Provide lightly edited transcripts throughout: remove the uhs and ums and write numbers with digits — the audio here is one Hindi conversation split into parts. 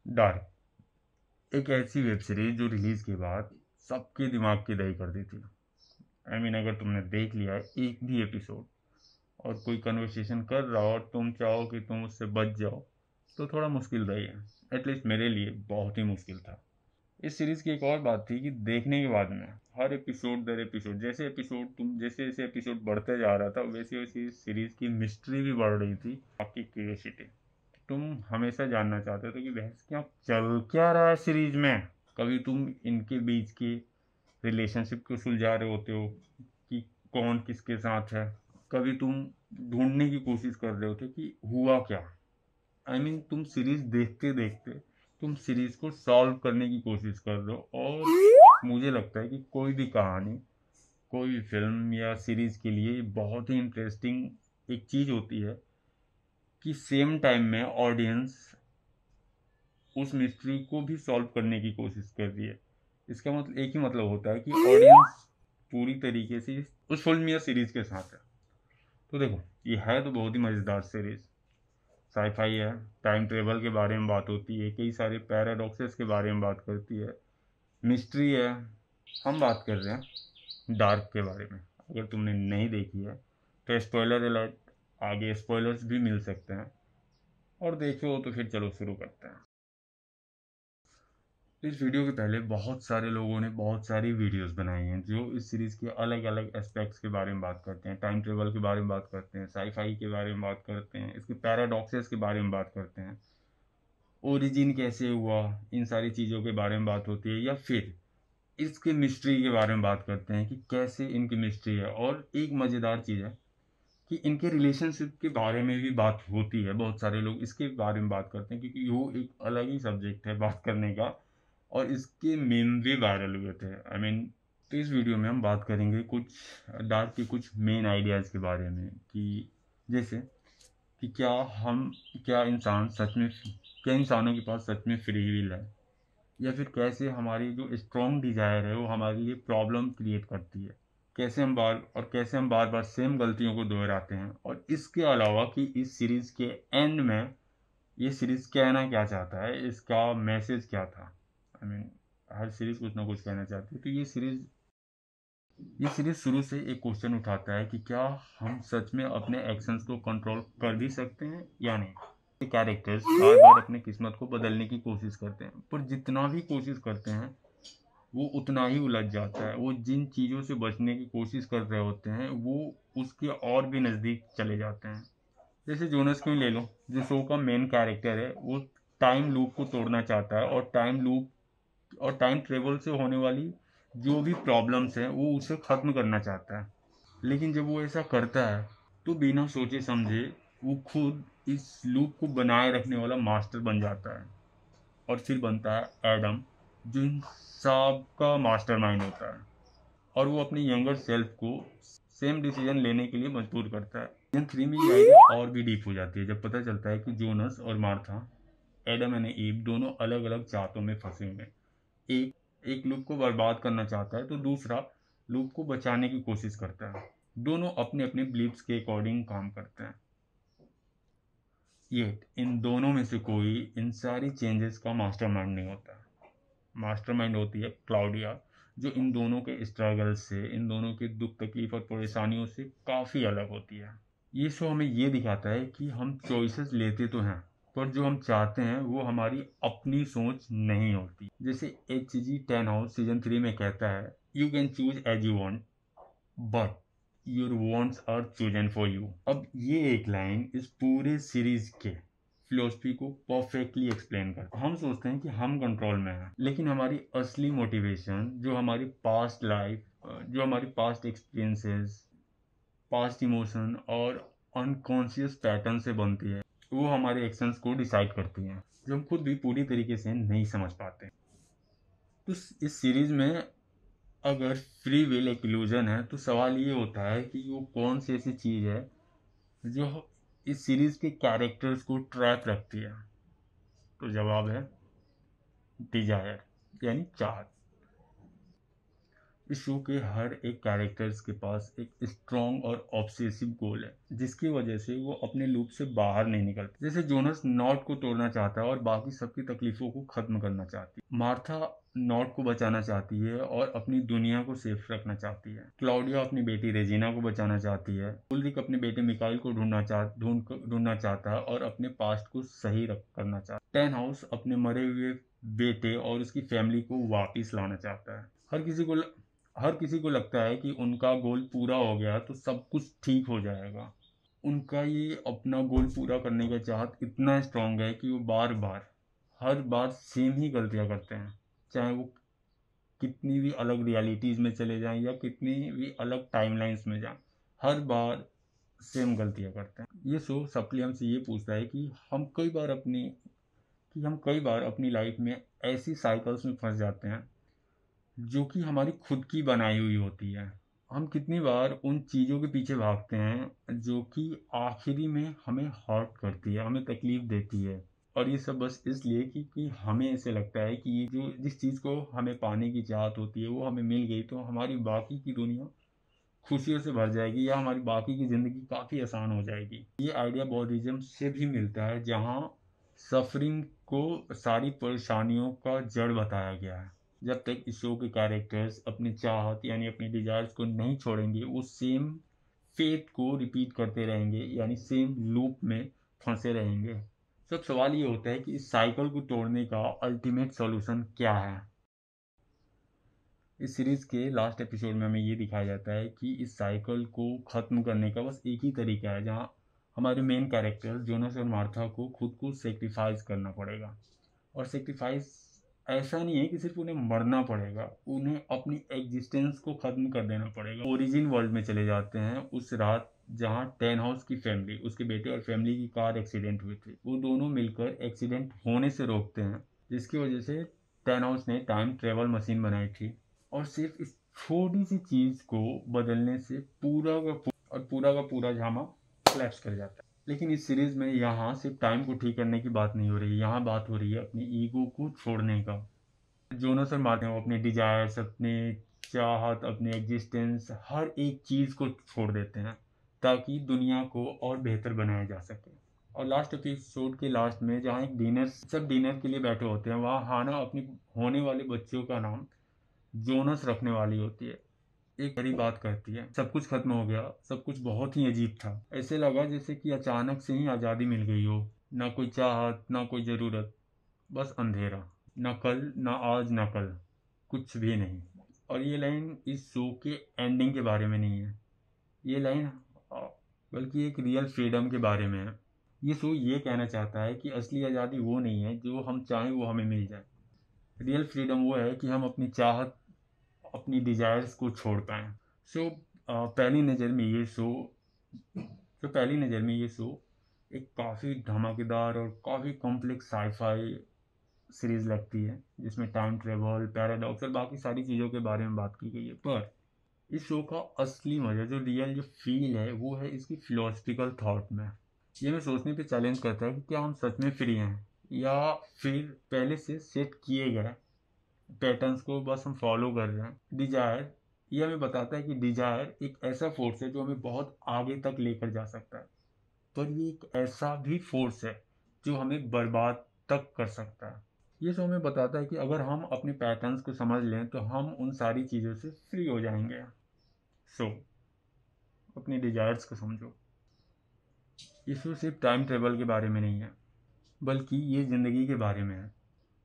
डार्क एक ऐसी वेब सीरीज जो रिलीज के बाद सबके दिमाग की दही कर दी थी। अगर तुमने देख लिया है एक भी एपिसोड और कोई कन्वर्सेशन कर रहा हो और तुम चाहो कि तुम उससे बच जाओ तो थोड़ा मुश्किल रही है। एटलीस्ट मेरे लिए बहुत ही मुश्किल था। इस सीरीज की एक और बात थी कि देखने के बाद में हर एपिसोड दर एपिसोड जैसे जैसे एपिसोड बढ़ते जा रहा था वैसे वैसे इस सीरीज की मिस्ट्री भी बढ़ रही थी। आपकी क्यूरियोसिटी, तुम हमेशा जानना चाहते थे कि बहस क्या चल क्या रहा है सीरीज में। कभी तुम इनके बीच की रिलेशनशिप को सुलझा रहे होते हो कि कौन किसके साथ है। कभी तुम ढूंढने की कोशिश कर रहे होते कि हुआ क्या। तुम सीरीज देखते देखते तुम सीरीज को सॉल्व करने की कोशिश कर रहे हो। और मुझे लगता है कि कोई भी कहानी, कोई भी फिल्म या सीरीज के लिए बहुत ही इंटरेस्टिंग एक चीज होती है कि सेम टाइम में ऑडियंस उस मिस्ट्री को भी सॉल्व करने की कोशिश कर रही है। इसका मतलब एक ही मतलब होता है कि ऑडियंस पूरी तरीके से उस फिल्म या सीरीज के साथ है। तो देखो, ये है तो बहुत ही मज़ेदार सीरीज। साईफाई है, टाइम ट्रेवल के बारे में बात होती है, कई सारे पैराडॉक्सेस के बारे में बात करती है, मिस्ट्री है। हम बात कर रहे हैं डार्क के बारे में। अगर तुमने नहीं देखी है तो स्पॉइलर अलर्ट, आगे स्पॉयलर्स भी मिल सकते हैं। और देखो तो फिर चलो शुरू करते हैं। इस वीडियो के पहले बहुत सारे लोगों ने बहुत सारी वीडियोस बनाई हैं जो इस सीरीज़ के अलग अलग एस्पेक्ट्स के बारे में बात करते हैं, टाइम ट्रेवल के बारे में बात करते हैं, साईफाई के बारे में बात करते हैं, इसके पैराडॉक्सेस के बारे में बात करते हैं, ओरिजिन कैसे हुआ, इन सारी चीज़ों के बारे में बात होती है, या फिर इसके मिस्ट्री के बारे में बात करते हैं कि कैसे इनकी मिस्ट्री है। और एक मज़ेदार चीज़ है कि इनके रिलेशनशिप के बारे में भी बात होती है। बहुत सारे लोग इसके बारे में बात करते हैं क्योंकि वो एक अलग ही सब्जेक्ट है बात करने का। और इसके मीम भी वायरल हुए थे। तो इस वीडियो में हम बात करेंगे कुछ डार्क के कुछ मेन आइडियाज़ के बारे में कि जैसे कि क्या इंसानों के पास सच में फ्री विल है, या फिर कैसे हमारी जो स्ट्रॉन्ग डिजायर है वो हमारे लिए प्रॉब्लम क्रिएट करती है, कैसे हम बार बार सेम गलतियों को दोहराते हैं। और इसके अलावा कि इस सीरीज़ के एंड में ये सीरीज़ कहना क्या चाहता है, इसका मैसेज क्या था। आई मीन हर सीरीज़ कुछ ना कुछ कहना चाहती है। तो ये सीरीज़ शुरू से एक क्वेश्चन उठाता है कि क्या हम सच में अपने एक्शंस को कंट्रोल कर भी सकते हैं या नहीं। कैरेक्टर्स बार बार अपनी किस्मत को बदलने की कोशिश करते हैं, पर जितना भी कोशिश करते हैं वो उतना ही उलझ जाता है। वो जिन चीज़ों से बचने की कोशिश कर रहे होते हैं वो उसके और भी नज़दीक चले जाते हैं। जैसे जोनस क्यों ले लो, जो शो का मेन कैरेक्टर है, वो टाइम लूप को तोड़ना चाहता है और टाइम ट्रेवल से होने वाली जो भी प्रॉब्लम्स हैं वो उसे ख़त्म करना चाहता है। लेकिन जब वो ऐसा करता है तो बिना सोचे समझे वो खुद इस लूप को बनाए रखने वाला मास्टर बन जाता है। और फिर बनता है एडम, जो इन सब का मास्टरमाइंड होता है। और वो अपनी यंगर सेल्फ को सेम डिसीजन लेने के लिए मजबूर करता है। सीजन 3 में ये आइडिया और भी डीप हो जाती है जब पता चलता है कि जोनस और मार्था, एडम एंड ईव दोनों अलग अलग चाहतों में फंसे हुए हैं। एक लूप को बर्बाद करना चाहता है तो दूसरा लूप को बचाने की कोशिश करता है। दोनों अपने अपने बिलीव्स के अकॉर्डिंग काम करते हैं। ये इन दोनों में से कोई इन सारी चेंजेस का मास्टरमाइंड नहीं होता। मास्टरमाइंड होती है क्लाउडिया, जो इन दोनों के स्ट्रगल से, इन दोनों के दुख तकलीफ और परेशानियों से काफ़ी अलग होती है। ये शो हमें ये दिखाता है कि हम चॉइसेस लेते तो हैं, पर जो हम चाहते हैं वो हमारी अपनी सोच नहीं होती। जैसे HG टेनहाउस सीजन 3 में कहता है, you can choose as you want but your wants are chosen for you. अब ये एक लाइन इस पूरे सीरीज के फिलोसफी को परफेक्टली एक्सप्लेन करता है। हम सोचते हैं कि हम कंट्रोल में हैं, लेकिन हमारी असली मोटिवेशन जो हमारी पास्ट लाइफ, जो हमारी पास्ट एक्सपीरियंसेस, पास्ट इमोशन और अनकॉन्शियस पैटर्न से बनती है, वो हमारे एक्शंस को डिसाइड करती हैं, जो हम खुद भी पूरी तरीके से नहीं समझ पाते। तो इस सीरीज में अगर फ्री विल एक इल्यूजन है तो सवाल ये होता है कि वो कौन सी ऐसी चीज़ है जो इस सीरीज के कैरेक्टर्स को ट्रैप रखती है। तो जवाब है डिजायर, यानी चाहत। इस शो के हर एक कैरेक्टर्स के पास एक स्ट्रॉन्ग और ऑब्सेसिव गोल है, जिसकी वजह से वो अपने लूप से बाहर नहीं निकलते। जैसे जोनस नॉट को तोड़ना चाहता है और बाकी सबकी तकलीफों को खत्म करना चाहती है। मार्था नॉट को बचाना चाहती है और अपनी दुनिया को सेफ रखना चाहती है। क्लाउडिया अपनी बेटी रेजिना को बचाना चाहती है। उल्रिक अपने बेटे मिकाइल को ढूंढना चाहता है और अपने पास्ट को सही करना चाहता है। टेन हाउस अपने मरे हुए बेटे और उसकी फैमिली को वापिस लाना चाहता है। हर किसी को लगता है कि उनका गोल पूरा हो गया तो सब कुछ ठीक हो जाएगा। उनका ये अपना गोल पूरा करने का चाहत इतना स्ट्रांग है कि वो बार बार हर बार सेम ही गलतियां करते हैं, चाहे वो कितनी भी अलग रियलिटीज़ में चले जाएं या कितनी भी अलग टाइमलाइंस में जाएं, हर बार सेम गलतियां करते हैं। ये शो सबसे हमसे ये पूछता है कि हम कई बार अपनी लाइफ में ऐसी साइकिल्स में फंस जाते हैं जो कि हमारी खुद की बनाई हुई होती है। हम कितनी बार उन चीज़ों के पीछे भागते हैं जो कि आखिरी में हमें हर्ट करती है, हमें तकलीफ देती है। और ये सब बस इसलिए कि हमें ऐसे लगता है कि ये जो जिस चीज़ को हमें पाने की चाहत होती है वो हमें मिल गई तो हमारी बाकी की दुनिया खुशियों से भर जाएगी या हमारी बाकी की ज़िंदगी काफ़ी आसान हो जाएगी। ये आइडिया बौद्धिज्म से भी मिलता है, जहाँ सफरिंग को सारी परेशानियों का जड़ बताया गया है। जब तक इस शो के कैरेक्टर्स अपनी चाहत यानी अपनी डिजायर्स को नहीं छोड़ेंगे, वो सेम फेट को रिपीट करते रहेंगे, यानी सेम लूप में फंसे रहेंगे। सब सवाल ये होता है कि इस साइकिल को तोड़ने का अल्टीमेट सॉल्यूशन क्या है। इस सीरीज के लास्ट एपिसोड में हमें ये दिखाया जाता है कि इस साइकिल को ख़त्म करने का बस एक ही तरीका है, जहाँ हमारे मेन कैरेक्टर जोनस और मार्था को खुद को सेक्रीफाइस करना पड़ेगा। और सेक्रीफाइस ऐसा नहीं है कि सिर्फ उन्हें मरना पड़ेगा, उन्हें अपनी एग्जिस्टेंस को ख़त्म कर देना पड़ेगा। ओरिजिन वर्ल्ड में चले जाते हैं उस रात जहाँ टेन हाउस की फैमिली, उसके बेटे और फैमिली की कार एक्सीडेंट हुई थी। वो दोनों मिलकर एक्सीडेंट होने से रोकते हैं, जिसकी वजह से टेन हाउस ने टाइम ट्रेवल मशीन बनाई थी। और सिर्फ इस छोटी सी चीज़ को बदलने से पूरा का पूरा ड्रामा कोलैप्स कर जाता है। लेकिन इस सीरीज में यहाँ सिर्फ टाइम को ठीक करने की बात नहीं हो रही है, यहाँ बात हो रही है अपनी ईगो को छोड़ने का। जोनस और मार्टिन अपने डिजायर्स, अपने चाहत, अपने एग्जिस्टेंस, हर एक चीज़ को छोड़ देते हैं ताकि दुनिया को और बेहतर बनाया जा सके। और लास्ट एपिसोड के लास्ट में जहाँ सब डिनर के लिए बैठे होते हैं, वहाँ हाना अपनी होने वाले बच्चों का नाम जोनस रखने वाली होती है। एक बड़ी बात कहती है, सब कुछ खत्म हो गया, सब कुछ बहुत ही अजीब था। ऐसे लगा जैसे कि अचानक से ही आज़ादी मिल गई हो, ना कोई चाहत, ना कोई ज़रूरत, बस अंधेरा। ना कल, ना आज, ना कल, कुछ भी नहीं। और ये लाइन इस शो के एंडिंग के बारे में नहीं है, ये लाइन बल्कि एक रियल फ्रीडम के बारे में है। ये शो ये कहना चाहता है कि असली आज़ादी वो नहीं है जो हम चाहें वो हमें मिल जाए। रियल फ्रीडम वो है कि हम अपनी चाहत, अपनी डिज़ायर्स को छोड़ पाएँ। सो पहली नज़र में ये शो एक काफ़ी धमाकेदार और काफ़ी कॉम्प्लेक्स साई-फाई सीरीज़ लगती है, जिसमें टाइम ट्रैवल, पैराडॉक्स और बाकी सारी चीज़ों के बारे में बात की गई है। पर इस शो का असली मज़ा, जो फ़ील है, वो है इसकी फ़िलॉसफिकल थॉट में। ये हमें सोचने पे चैलेंज करता है कि क्या हम सच में फ्री हैं या फिर पहले से सेट किए गए पैटर्न्स को बस हम फॉलो कर रहे हैं। डिजायर ये हमें बताता है कि डिजायर एक ऐसा फोर्स है जो हमें बहुत आगे तक लेकर जा सकता है, पर ये एक ऐसा भी फोर्स है जो हमें बर्बाद तक कर सकता है। ये शो हमें बताता है कि अगर हम अपने पैटर्न्स को समझ लें तो हम उन सारी चीज़ों से फ्री हो जाएंगे। सो अपनी डिजायर्स को समझो। ये शो सिर्फ टाइम ट्रेवल के बारे में नहीं है, बल्कि ये ज़िंदगी के बारे में है।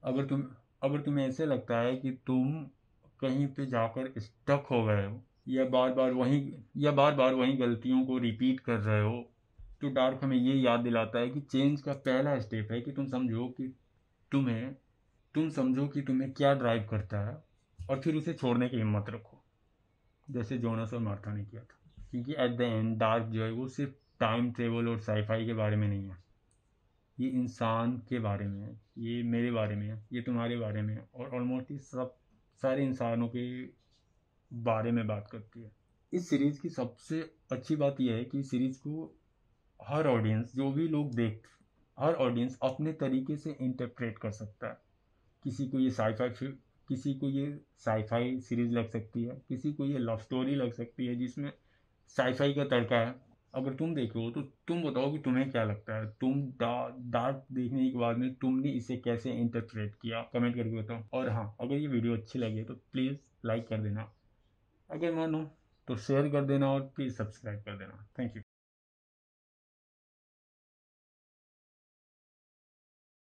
अगर तुम अगर तुम्हें ऐसे लगता है कि तुम कहीं पे जाकर स्टक हो गए हो या बार बार वही गलतियों को रिपीट कर रहे हो, तो डार्क हमें ये याद दिलाता है कि चेंज का पहला स्टेप है कि तुम समझो कि तुम्हें क्या ड्राइव करता है और फिर उसे छोड़ने की हिम्मत रखो, जैसे जोनस और मार्था ने किया था। क्योंकि एट द एंड डार्क जो है वो सिर्फ टाइम ट्रेवल और साईफाई के बारे में नहीं है, ये इंसान के बारे में है, ये मेरे बारे में है, ये तुम्हारे बारे में है, और ऑलमोस्ट ये सब सारे इंसानों के बारे में बात करती है। इस सीरीज़ की सबसे अच्छी बात यह है कि इस सीरीज़ को हर ऑडियंस जो भी लोग देख हर ऑडियंस अपने तरीके से इंटरप्रेट कर सकता है। किसी को ये साईफाई किसी को ये साईफाई सीरीज लग सकती है, किसी को ये लव स्टोरी लग सकती है जिसमें साईफाई का तड़का है। अगर तुम देख रहे हो तो तुम बताओ कि तुम्हें क्या लगता है, तुम डार्क देखने के बाद में तुमने इसे कैसे इंटरप्रेट किया, कमेंट करके बताओ। और हाँ, अगर ये वीडियो अच्छी लगे तो प्लीज़ लाइक कर देना, अगर मानो तो शेयर कर देना और प्लीज़ सब्सक्राइब कर देना। Thank you.